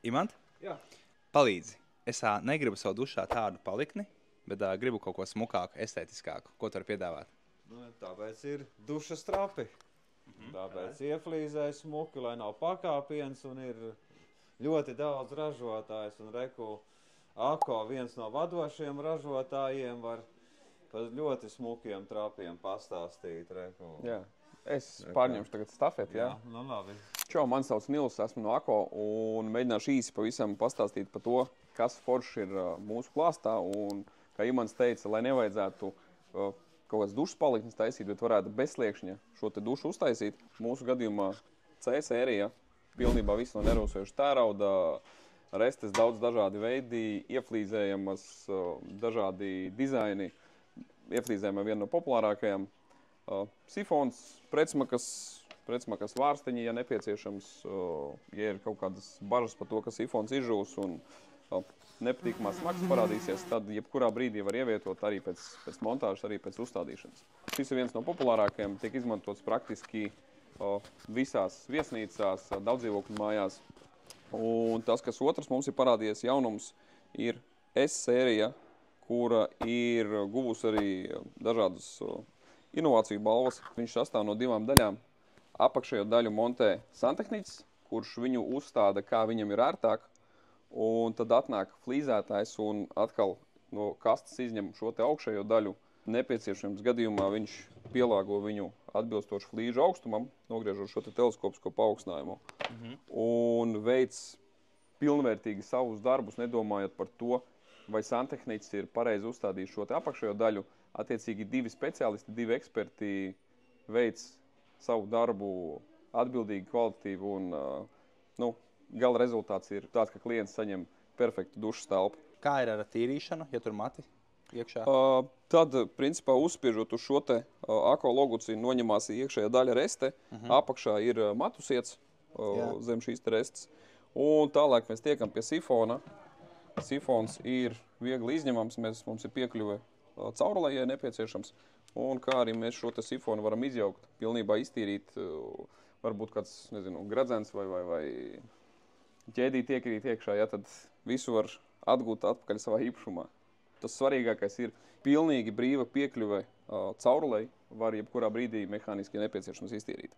Imant, Jā. palīdzi. Es negribu savu dušā tādu palikni, bet gribu kaut ko smukāku, estētiskāku. Ko tu vari piedāvāt? Tāpēc ir dušas trapi. Tāpēc ieflīzē smuki, lai nav pakāpiens, un ir ļoti daudz ražotājs. Un reku Ako, viens no vadošiem ražotājiem, var par ļoti smukiem trapiem pastāstīt. Reku. Jā. Es pārņemšu tagad stafeti, jā? Nu labi. Čau, mani sauc Nils, esmu no Ako, un mēģināšu īsi pavisam pastāstīt par to, kas forši ir mūsu klāstā. Un, kā Imants teica, lai nevajadzētu kaut kāds dušas paliknes taisīt, bet varētu bezsliekšņa šo te dušu uztaisīt. Mūsu gadījumā C sērija, pilnībā viss no nerūsējuša tērauda, restes daudz dažādi veidi, ieflīzējamas dažādi dizaini, ieflīzējama viena no populārākajām. Sifons, pretsmakas vārsteņi, ja nepieciešams, ja ir kaut kādas bažas par to, ka sifons izžūs un nepatīkamās smags parādīsies, tad jebkurā brīdī var ievietot arī pēc montāžas, arī pēc uzstādīšanas. Šis ir viens no populārākajiem, tiek izmantots praktiski visās viesnīcās, daudzdzīvokļu mājās. Un tas, kas otrs mums ir parādījies jaunums, ir S sērija, kura ir guvusi arī dažādas inovāciju balvas. Viņš sastāv no divām daļām. Apakšējo daļu montē santehniķis, kurš viņu uzstāda, kā viņam ir ērtāk. Un tad atnāk flīzētājs un atkal no kastes izņem šo te augšējo daļu. Nepieciešams gadījumā viņš pielāgo viņu atbilstoši flīžu augstumam, nogriežot šo te teleskopisko paaugstinājumu. Un veids pilnvērtīgi savus darbus, nedomājot par to, vai santehniķis ir pareizi uzstādījis šo te apakšējo daļu. Attiecīgi divi speciālisti, divi eksperti veids savu darbu atbildīgi, kvalitatīvi un gala rezultāts ir tāds, ka klients saņem perfektu dušas telpu. Kā ir ar tīrīšanu, ja tur mati iekšā? Tad, principā, uzspiežot uz šo te Ako loguci, noņemās iekšējā daļa reste, apakšā ir matusiets zem šīs te restes. Un tālāk mēs tiekam pie sifona. Sifons ir viegli izņemams, mums ir piekļuve caurulē, ja nepieciešams. Un kā arī mēs šo te sifonu varam izjaukt, pilnībā iztīrīt, varbūt kāds, nezinu, gradzens vai ķēdīt iekrīt iekšā, ja tad visu var atgūt atpakaļ savā īpašumā. Tas svarīgākais ir pilnīgi brīva piekļuve caurulei, var jebkurā brīdī mehāniski nepieciešams iztīrīt.